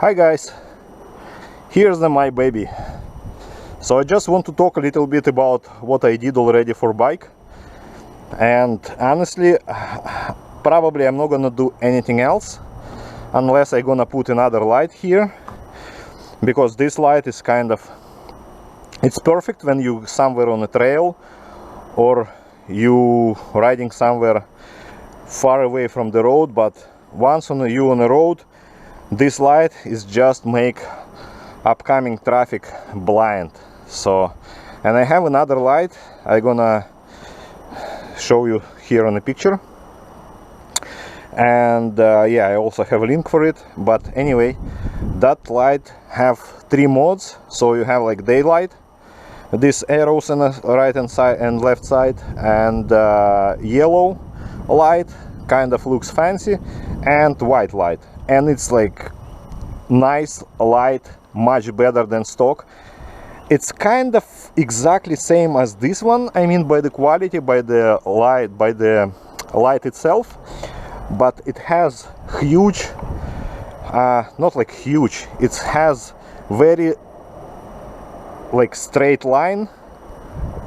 Hi guys, here's my baby. So I just want to talk a little bit about what I did already for bike, and honestly probably I'm not gonna do anything else unless I'm gonna put another light here, because this light is it's perfect when you somewhere on a trail or you riding somewhere far away from the road, but once you on the road, this light is just make upcoming traffic blind. So, and I have another light I'm gonna show you here on the picture, and yeah, I also have a link for it. But anyway, that light have 3 modes. So you have like daylight, these arrows on the right hand side and left side, and yellow light, kind of looks fancy, and white light. And it's like nice light, much better than stock. It's kind of exactly same as this one, I mean by the quality, by the light itself, but it has huge, not like huge, it has very like straight line,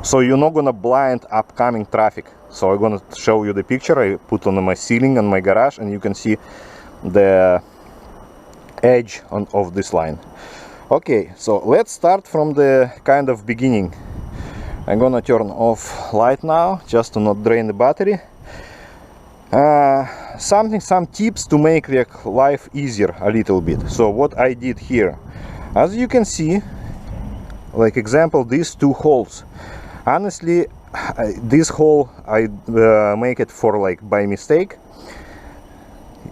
so you're not gonna blind upcoming traffic. So I'm gonna show you the picture I put on my ceiling in my garage, and you can see the edge of this line. Okay, so let's start from the kind of beginning. I'm gonna turn off light now just to not drain the battery. Some tips to make life easier a little bit. So what I did here, as you can see, like example, these 2 holes. Honestly, this hole I make it for like by mistake.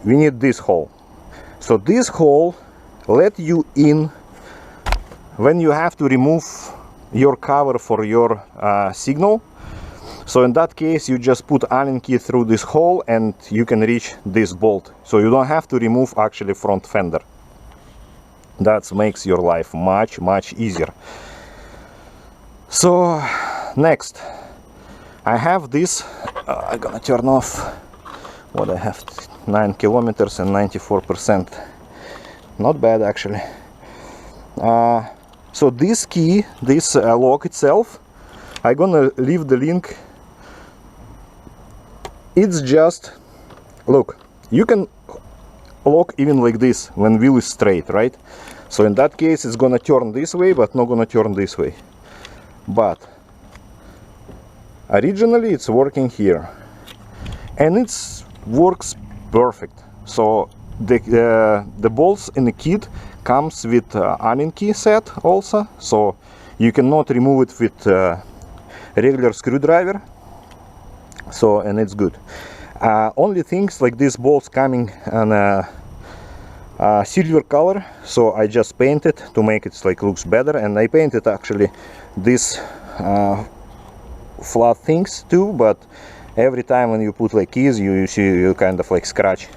We need this hole. So this hole let you in when you have to remove your cover for your signal. So in that case, you just put Allen key through this hole and you can reach this bolt. So you don't have to remove actually front fender. That makes your life much easier. So next, I have this. I'm gonna turn off what I have. 9 kilometers and 94%. Not bad actually. So this key, this lock itself, I'm gonna leave the link. It's just, look, you can lock even like this when wheel is straight, right? So in that case it's gonna turn this way, but not gonna turn this way. But originally it's working here, and it works perfect. So the bolts in the kit comes with Allen key set also, so you cannot remove it with regular screwdriver. So, and it's good. Only things like these bolts coming in a silver color, so I just painted to make it like looks better, and I painted actually this flat things too, but every time when you put like keys, you see you kind of like scratch.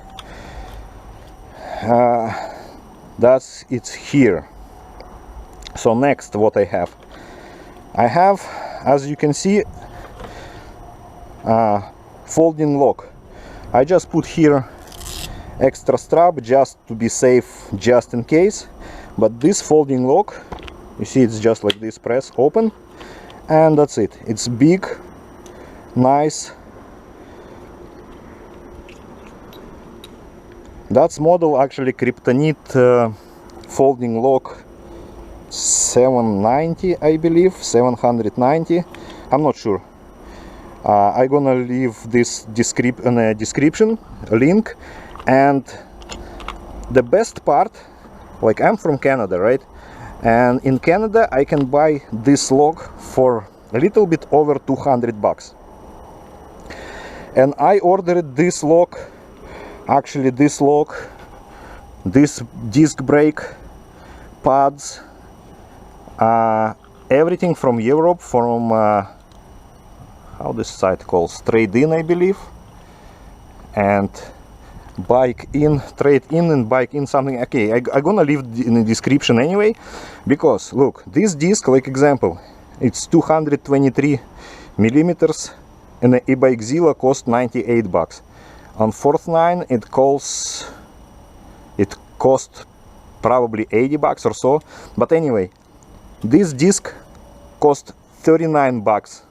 That's it's here. So next, what I have, as you can see, folding lock. I just put here extra strap just to be safe, just in case. But this folding lock, you see, it's just like this, press open, and that's it. It's big, nice. That's model actually Kryptonite folding lock 790, I believe, 790. I'm not sure. I'm gonna leave this description link. And the best part, like I'm from Canada, right? And in Canada I can buy this lock for a little bit over $200. And I ordered this lock, actually this lock, this disc brake pads, everything from Europe, from how this site calls, Trade In, I believe, and Bike In, Trade In and Bike In something. Okay, I'm gonna leave in the description anyway, because look, this disc, like example, it's 223 millimeters, and the e-bike Zilla cost $98. On Forth9 it cost probably 80 bucks or so. But anyway, this disc cost 39 bucks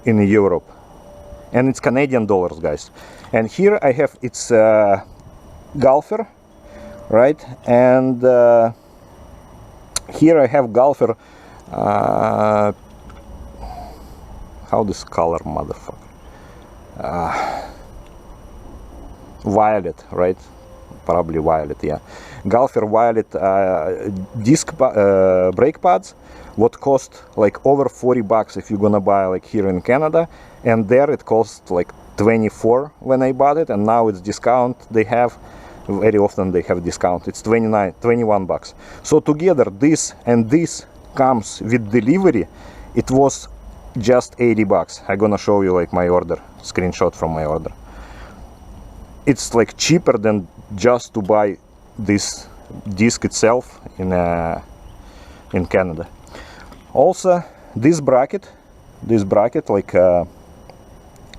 in Europe, and it's Canadian dollars, guys. And here I have its Galfer, right? And here I have Galfer, how this color, motherfucker, violet, right? Probably violet, yeah. Galfer violet disc brake pads, what cost like over 40 bucks if you're gonna buy like here in Canada, and there it cost like 24 when I bought it, and now it's discount. They have, very often they have discount, it's 21 bucks. So together this and this comes with delivery, it was just 80 bucks. I'm gonna show you like my order, screenshot from my order. It's like cheaper than just to buy this disc itself in Canada. Also, this bracket like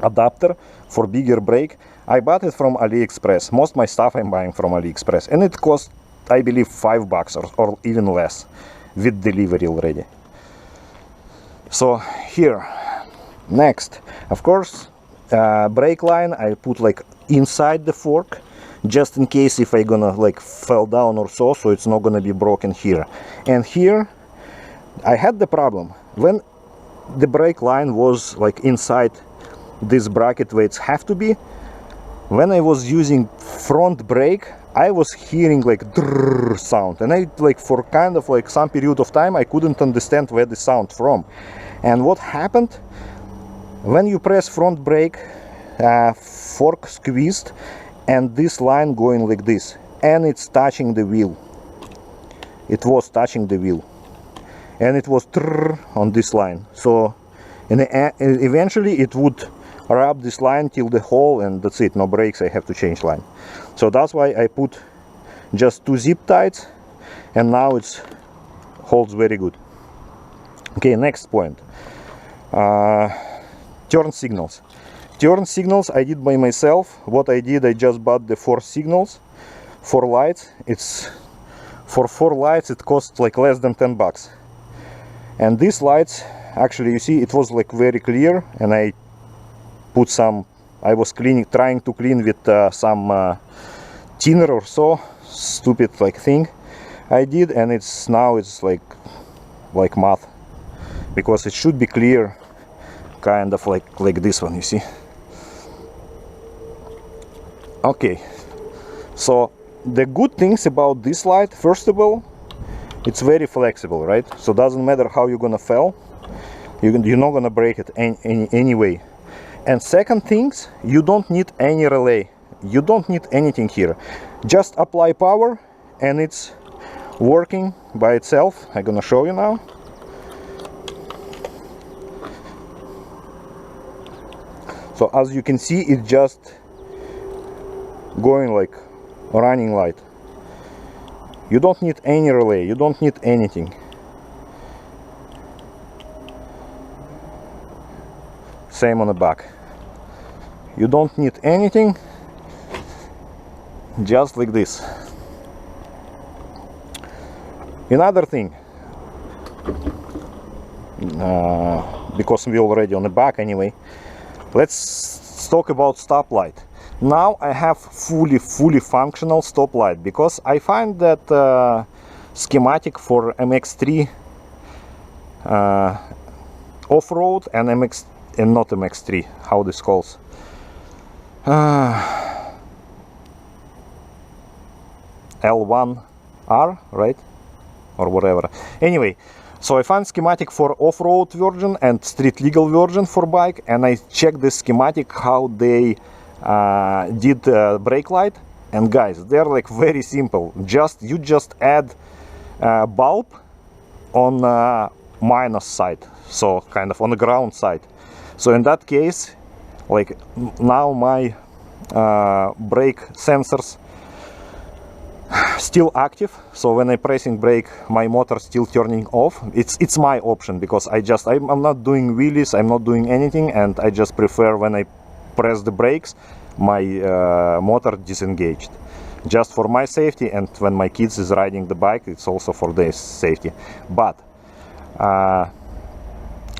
adapter for bigger brake, I bought it from AliExpress. Most my stuff I'm buying from AliExpress, and it cost, I believe, 5 bucks or even less with delivery already. So here, next, of course, brake line I put like inside the fork, just in case if I gonna like fall down or so it's not gonna be broken here. And here I had the problem when the brake line was like inside this bracket where it's have to be. When I was using front brake, I was hearing like drrrr sound, and I like for kind of like some period of time I couldn't understand where the sound from. And what happened when you press front brake, fork squeezed, and this line going like this, and it's touching the wheel. It was touching the wheel, and it was on this line. So and eventually it would wrap this line till the hole, and that's it, no brakes, I have to change line. So that's why I put just 2 zip ties, and now it holds very good. Okay, next point, turn signals. Turn signals I did by myself. What I did, I just bought the 4 signals, 4 lights. It's for 4 lights it costs like less than 10 bucks. And these lights, actually, you see, it was like very clear, and I put some, I was trying to clean with some thinner or so, stupid like thing I did, and it's now it's like matte, because it should be clear, kind of like this one, you see. Okay, so the good things about this light, first of all, it's very flexible, right? So doesn't matter how you're gonna fall, you're not gonna break it anyway. And second things, you don't need any relay, you don't need anything here. Just apply power and it's working by itself. I'm gonna show you now. So as you can see, it's just going like a running light. You don't need any relay, you don't need anything. Same on the back. You don't need anything, just like this. Another thing, because we're already on the back anyway, let's talk about stoplight. Now I have fully functional stoplight, because I find that schematic for MX3 off-road and not MX3, how this calls, L1R, right, or whatever. Anyway, so I found schematic for off-road version and street legal version for bike, and I checked the schematic how they did brake light, and guys, they're like very simple. You just add bulb on minus side, so kind of on the ground side. So in that case, like now my brake sensors still active, so when I pressing brake, my motor still turning off. It's my option, because I'm not doing wheelies, I'm not doing anything, and I just prefer when I press the brakes, my motor disengaged. just for my safety, and when my kids is riding the bike, it's also for their safety. But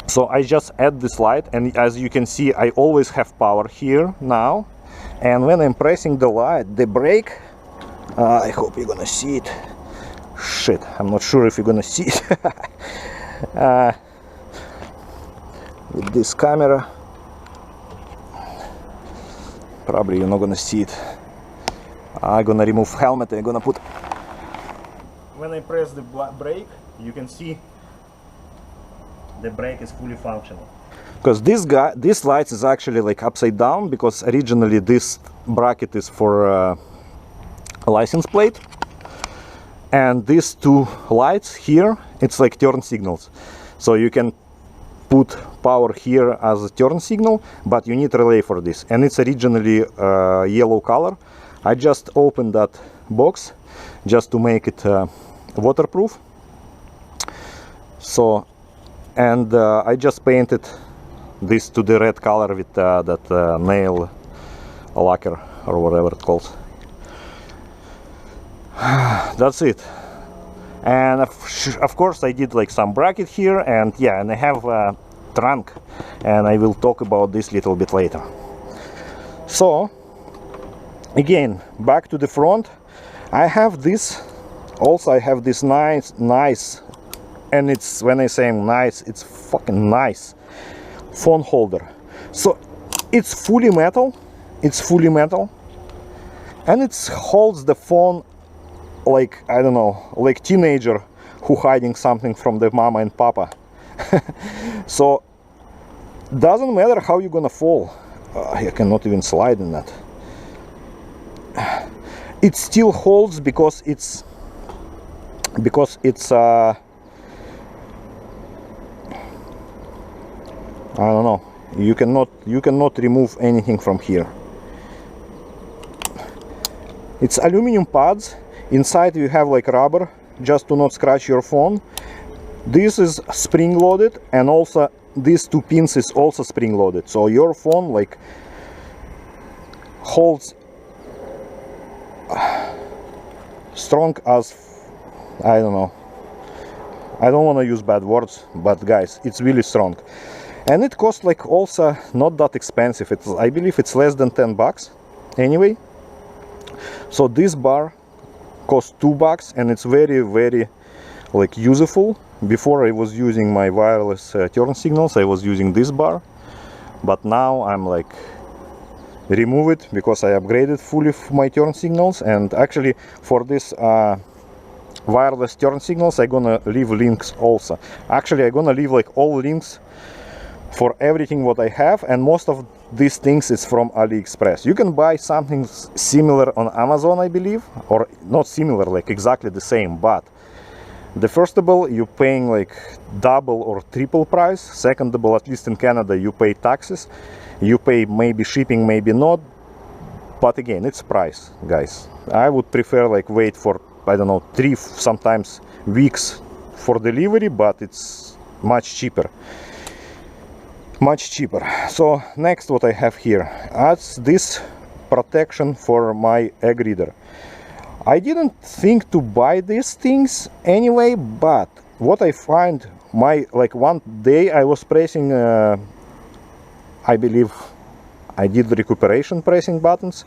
so I just add this light, and as you can see, I always have power here now. And when I'm pressing the light, the brake, I hope you're gonna see it. Shit, I'm not sure if you're gonna see it. With this camera, probably you're not gonna see it. I'm gonna remove helmet and I'm gonna put. When I press the brake, you can see the brake is fully functional. Because this light is actually like upside down, because originally this bracket is for a license plate, and these two lights here, it's like turn signals. So you can put power here as a turn signal, but you need relay for this, and it's originally yellow color. I just opened that box just to make it waterproof. So, and I just painted this to the red color with that nail lacquer or whatever it calls. That's it. And of course I did like some bracket here, and yeah, and I have a trunk, and I will talk about this a little bit later. So again, back to the front, I have this also. I have this nice, and it's, when I say nice, it's fucking nice, phone holder. So it's fully metal, and it holds the phone like, I don't know, like teenager who hiding something from the mama and papa. So doesn't matter how you're gonna fall. I cannot even slide in that. It still holds because it's I don't know, you cannot remove anything from here. It's aluminum pads. Inside you have like rubber just to not scratch your phone. This is spring loaded, and also these two pins is also spring loaded, so your phone like holds strong as, I don't know, I don't want to use bad words, but guys, it's really strong. And it costs like also not that expensive. It's, I believe it's less than 10 bucks anyway. So this bar costs $2, and it's very like useful. Before I was using my wireless turn signals, I was using this bar, but now I'm like remove it because I upgraded fully my turn signals. And actually for this wireless turn signals, I'm gonna leave links also. Actually I'm gonna leave like all links for everything what I have, and most of these things is from AliExpress. You can buy something similar on Amazon, I believe, or not similar, like exactly the same, but the first of all, you're paying like double or triple price. Second of all, at least in Canada, you pay taxes, you pay maybe shipping, maybe not, but again, it's price, guys. I would prefer like wait for, I don't know, 3 sometimes weeks for delivery, but it's much cheaper. So next, what I have here, that's this protection for my egg reader. I didn't think to buy these things anyway, but what I find, like one day I was pressing I believe I did the recuperation pressing buttons,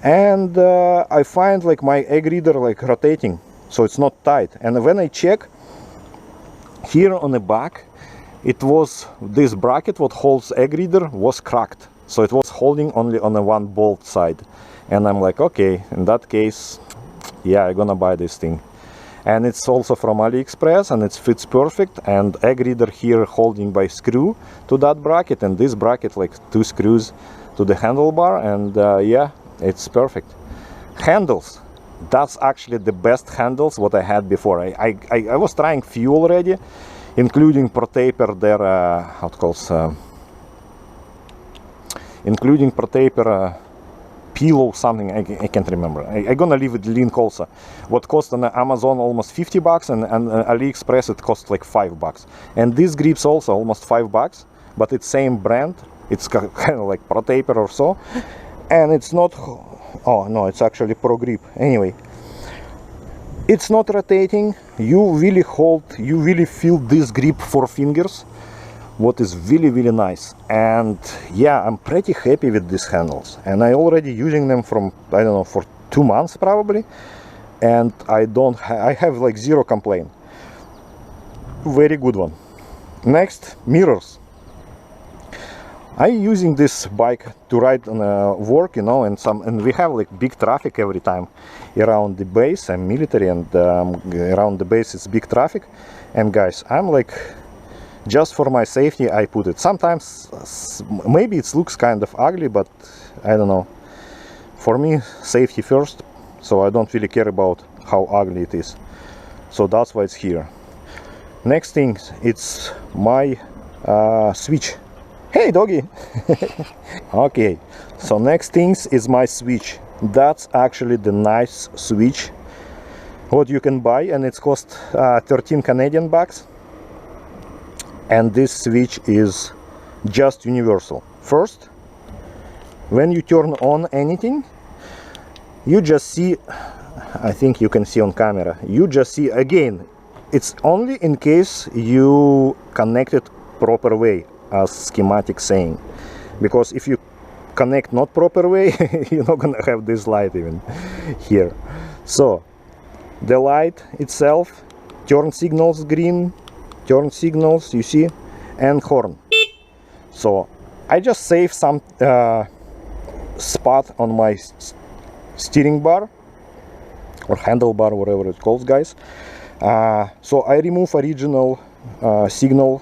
and I find like my egg reader like rotating, so it's not tight. And when I check here on the back, it was this bracket what holds egg reader was cracked, so it was holding only on the one bolt side. And I'm like, okay, in that case, yeah, I'm gonna buy this thing. And it's also from AliExpress, and it fits perfect. And egg reader here holding by screw to that bracket, and this bracket like 2 screws to the handlebar, and yeah, it's perfect. Handles, that's actually the best handles what I had before. I was trying few already, including ProTaper, their how it calls, including ProTaper pillow something, I can't remember. I'm gonna leave the link also. What cost on Amazon almost 50 bucks, and AliExpress it costs like 5 bucks. And these grips also almost 5 bucks, but it's same brand. It's kind of like ProTaper or so, and it's not oh no, it's actually Pro Grip. Anyway, it's not rotating. You really hold, you really feel this grip 4 fingers, what is really nice. And yeah, I'm pretty happy with these handles, and I already using them from, I don't know, for 2 months probably, and I have like 0 complaint. Very good one. Next, mirrors. I using this bike to ride on work, you know, and we have like big traffic every time around the base. I'm military, and around the base it's big traffic. And guys, I'm like, just for my safety I put it. Sometimes maybe it looks kind of ugly, but I don't know. For me, safety first, so I don't really care about how ugly it is. So that's why it's here. Next thing, it's my switch. Hey doggy! Okay, so next things is my switch. That's actually the nice switch what you can buy, and it's cost 13 Canadian bucks. And this switch is just universal. First, when you turn on anything, you just see, I think you can see on camera, you just see, again, it's only in case you connect it proper way, as schematic saying, because if you connect not proper way, you're not gonna have this light even here. So the light itself, turn signals green, turn signals, you see, and horn. So I just save some spot on my steering bar or handlebar, whatever it calls, guys. So I remove original signal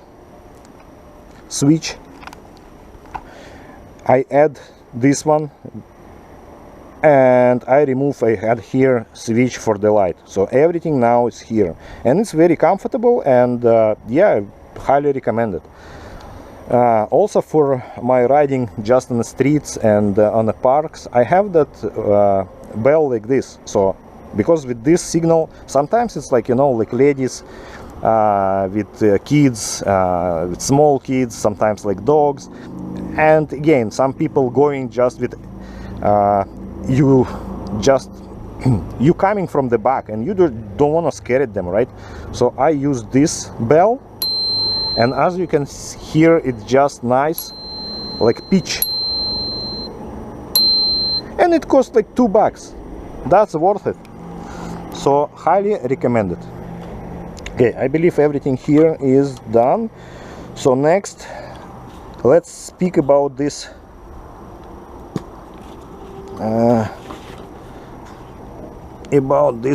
switch. I add this one, and I add here switch for the light. So everything now is here, and it's very comfortable, and yeah, highly recommend it. Also for my riding just on the streets and on the parks, I have that bell like this. So because with this signal, sometimes it's like, you know, like ladies with kids, with small kids, sometimes like dogs, and again some people going just with you coming from the back, and you don't want to scare them, right? So I use this bell, and as you can hear, it's just nice, like pitch, and it costs like $2. That's worth it. So highly recommend it. Okay, I believe everything here is done. So next, let's speak about this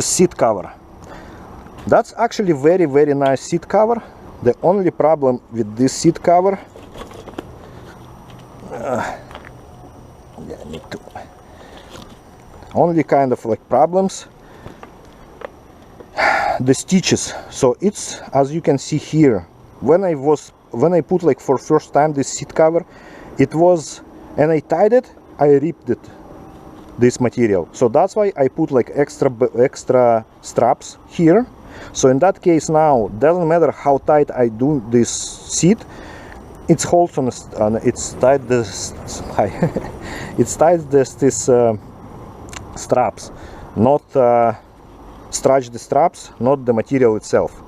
seat cover. That's actually very nice seat cover. The only problem with this seat cover, only kind of like problems, the stitches. So it's, as you can see here, when I put like for first time this seat cover, it was, and I tied it, I ripped it, this material. So that's why I put like extra straps here. So in that case now, doesn't matter how tight I do this seat, it holds on, it's tied this it's tied this straps, not stretch the straps, not the material itself.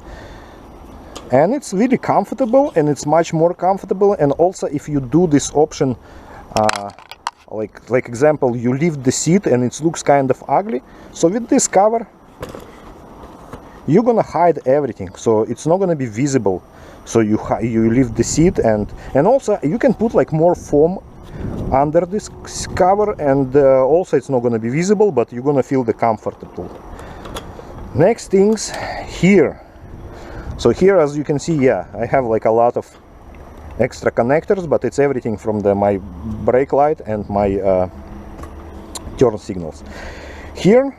And it's really comfortable, and it's much more comfortable. And also if you do this option, like example, you lift the seat and it looks kind of ugly, so with this cover you're gonna hide everything, so it's not gonna be visible. So you lift the seat, and also you can put like more foam under this cover, and also it's not gonna be visible, but you're gonna feel the comfortable. Next things here. So here, as you can see, yeah, I have like a lot of extra connectors, but it's everything from my brake light and my turn signals. Here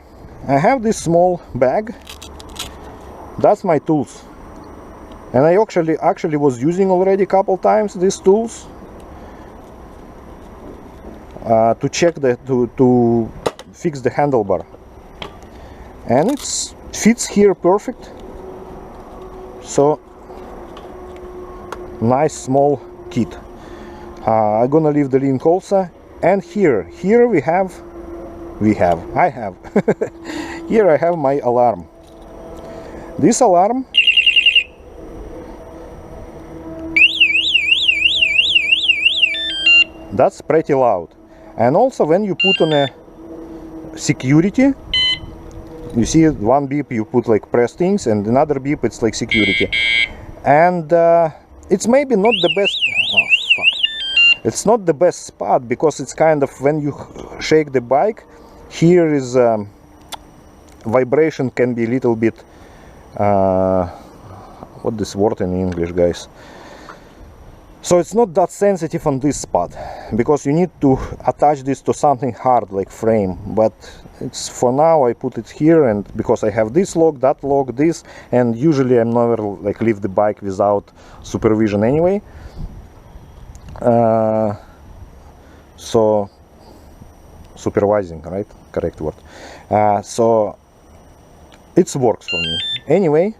I have this small bag. That's my tools, and I actually was using already a couple times these tools to check to fix the handlebar, and it fits here perfect. So nice small kit. I'm gonna leave the link also. And here we have I have. Here I have my alarm. This alarm that's pretty loud. And also when you put on a security, you see one beep you put like press things, and another beep it's like security. And it's maybe not the best, oh fuck, it's not the best spot, because it's kind of, when you shake the bike, here is vibration can be a little bit what this word in English, guys? So it's not that sensitive on this spot, because you need to attach this to something hard like frame. But it's, for now I put it here, and because I have this lock, that lock, this, and usually I'm never like leave the bike without supervision anyway. So supervising, right? Correct word. So it works for me. Anyway,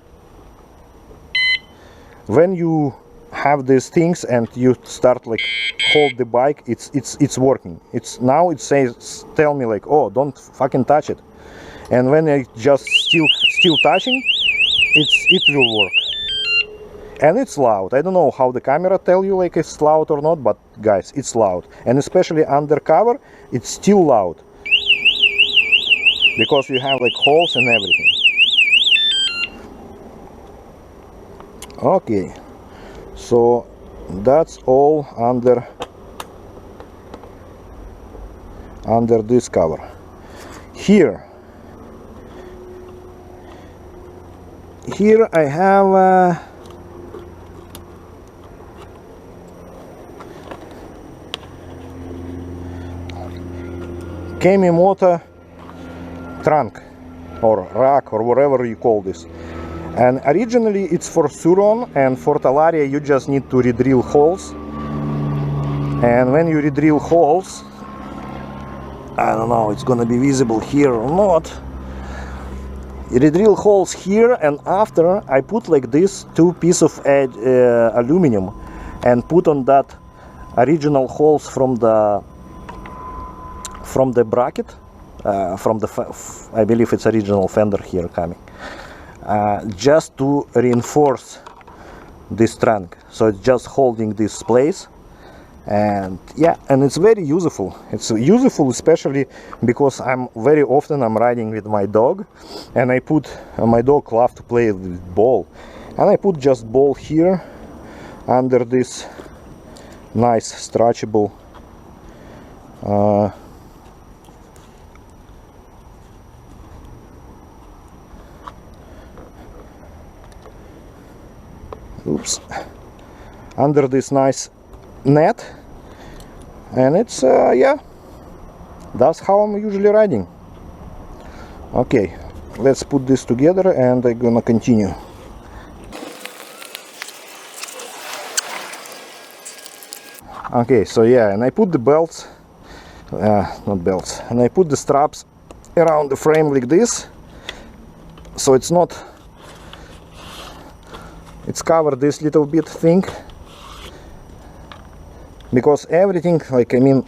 when you have these things and you start like hold the bike, it's working. It's now it says, tell me like, oh, don't fucking touch it. And when I just still touching, it will work. And it's loud. I don't know how the camera tell you like it's loud or not, but guys, it's loud. And especially undercover, it's still loud, because you have like holes and everything. Okay, so that's all under this cover. Here I have Kamimoto trunk or rack or whatever you call this. And originally it's for Suron, and for Talaria you just need to re-drill holes. And when you re-drill holes, I don't know, it's gonna be visible here or not. You re-drill holes here, and after I put like this 2 pieces of aluminum and put on that original holes from the bracket, from the, I believe it's original fender here coming. Just to reinforce this trunk, so it's just holding this place. And yeah, and it's very useful. It's useful especially because I'm riding with my dog, and I put my dog loves to play with ball, and I put just ball here under this nice stretchable under this nice net, and it's yeah, that's how I'm usually riding. Okay, let's put this together and I'm gonna continue. Okay, so yeah, and I put the belts, not belts, and I put the straps around the frame like this, so it's not, it's covered this little bit thing, because everything, like, I mean,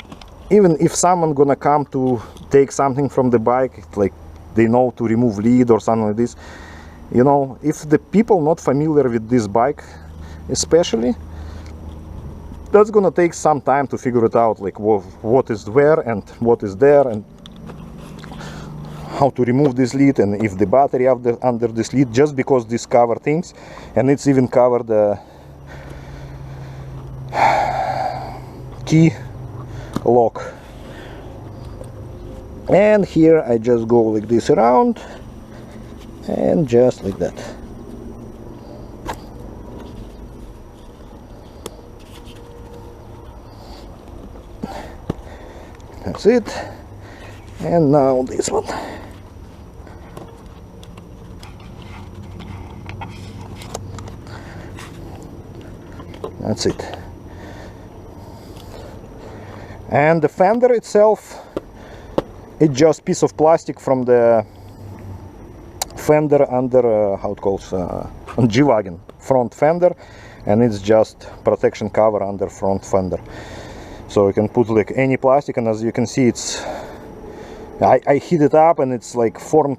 even if someone gonna come to take something from the bike, like they know to remove lead or something like this, you know, if the people not familiar with this bike especially, that's gonna take some time to figure it out, like what is where and what is there, and how to remove this lead, and if the battery under this lead, just because this cover things, and it's even covered the key lock. And here I just go like this around, and just like that. That's it. And now this one. That's it. And the fender itself, it's just piece of plastic from the fender under how it calls on G-Wagon front fender, and it's just protection cover under front fender. So you can put like any plastic, and as you can see, it's I heat it up and it's like formed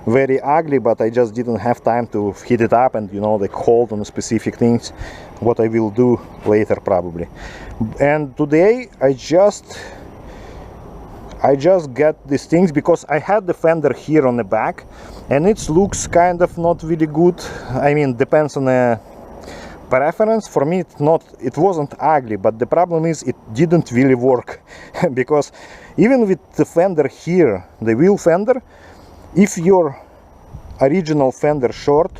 very ugly, but I just didn't have time to heat it up and, you know, like hold on specific things, what I will do later probably. And today I just get these things because I had the fender here on the back and it looks kind of not really good. I mean, depends on the preference. For me it wasn't ugly, but the problem is it didn't really work because even with the fender here, the wheel fender, if your original fender short,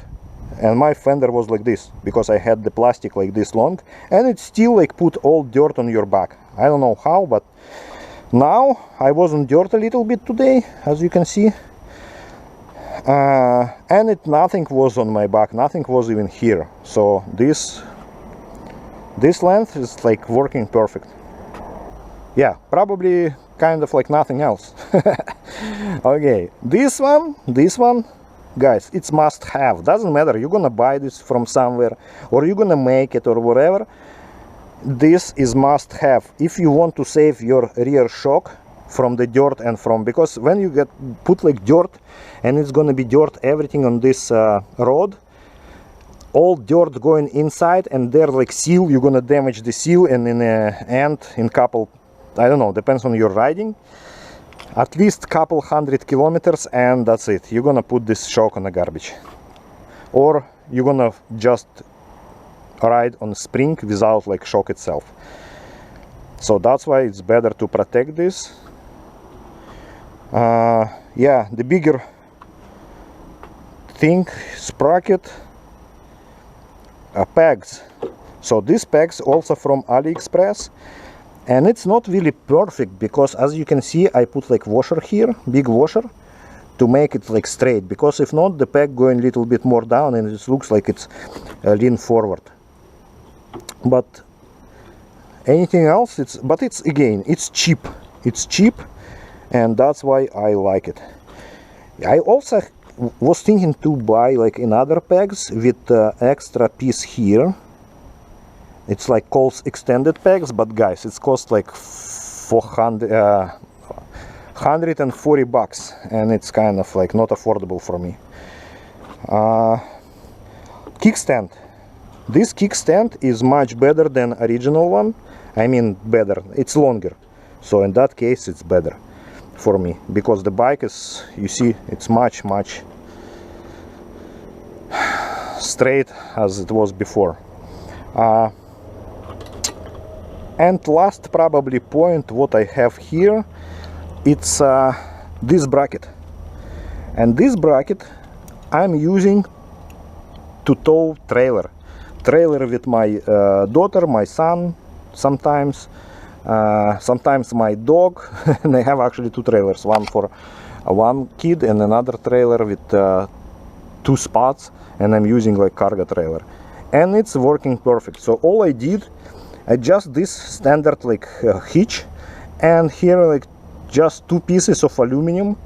and my fender was like this because I had the plastic like this long, and it still like put all dirt on your back. I don't know how, but now I was on dirt a little bit today, as you can see, and nothing was on my back, nothing was even here. So this length is like working perfect. Yeah, probably kind of like nothing else. Okay, this one, guys, it's must have. Doesn't matter, you're gonna buy this from somewhere or you're gonna make it or whatever. This is must have if you want to save your rear shock from the dirt and from, because when you get put like dirt and it's gonna be dirt everything on this road, all dirt going inside and there like seal, you're gonna damage the seal, and in the end, in couple, I don't know, depends on your riding, at least couple 100 kilometers, and that's it. You're gonna put this shock on the garbage, or you're gonna just ride on spring without like shock itself. So that's why it's better to protect this. Yeah, the bigger thing, sprocket, pegs. So these pegs also from AliExpress, and it's not really perfect because as you can see I put like washer here, big washer, to make it like straight, because if not the peg going a little bit more down and it looks like it's lean forward. But anything else, it's again, it's cheap, and that's why I like it. I also was thinking to buy like another pegs with extra piece here. It's like called extended pegs, but guys, it's cost like 140 bucks, and it's kind of like not affordable for me. Kickstand. This kickstand is much better than original one. I mean better, it's longer, so in that case it's better for me, because the bike is, you see, it's much straight as it was before. And last probably point what I have here, it's this bracket, and this bracket I'm using to tow trailer with my daughter, my son, sometimes my dog. And I have actually two trailers, one for one kid and another trailer with 2 spots, and I'm using like cargo trailer, and it's working perfect. So all I did, adjust this standard like hitch, and here like just 2 pieces of aluminum.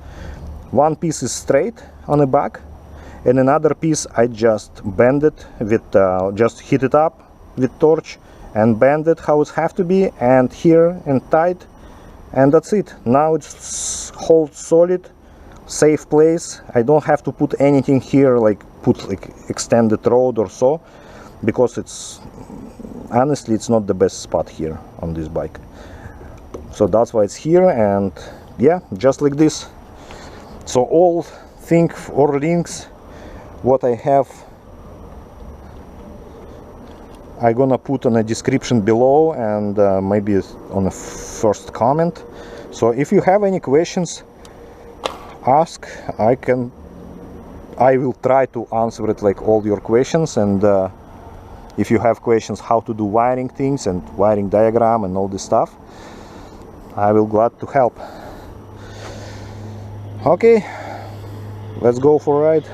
One piece is straight on the back, and another piece I just bend it with just heat it up with torch and bend it how it have to be, and here and tight, and that's it. Now it's holds solid, safe place. I don't have to put anything here like put like extended rod or so, because it's honestly it's not the best spot here on this bike. So that's why it's here, and yeah, just like this. So all thing or links what I have I'm gonna put on a description below, and maybe on the first comment. So if you have any questions, ask. I will try to answer it like all your questions, and if you have questions how to do wiring things and wiring diagram and all this stuff, I will glad to help. Okay, let's go for a ride.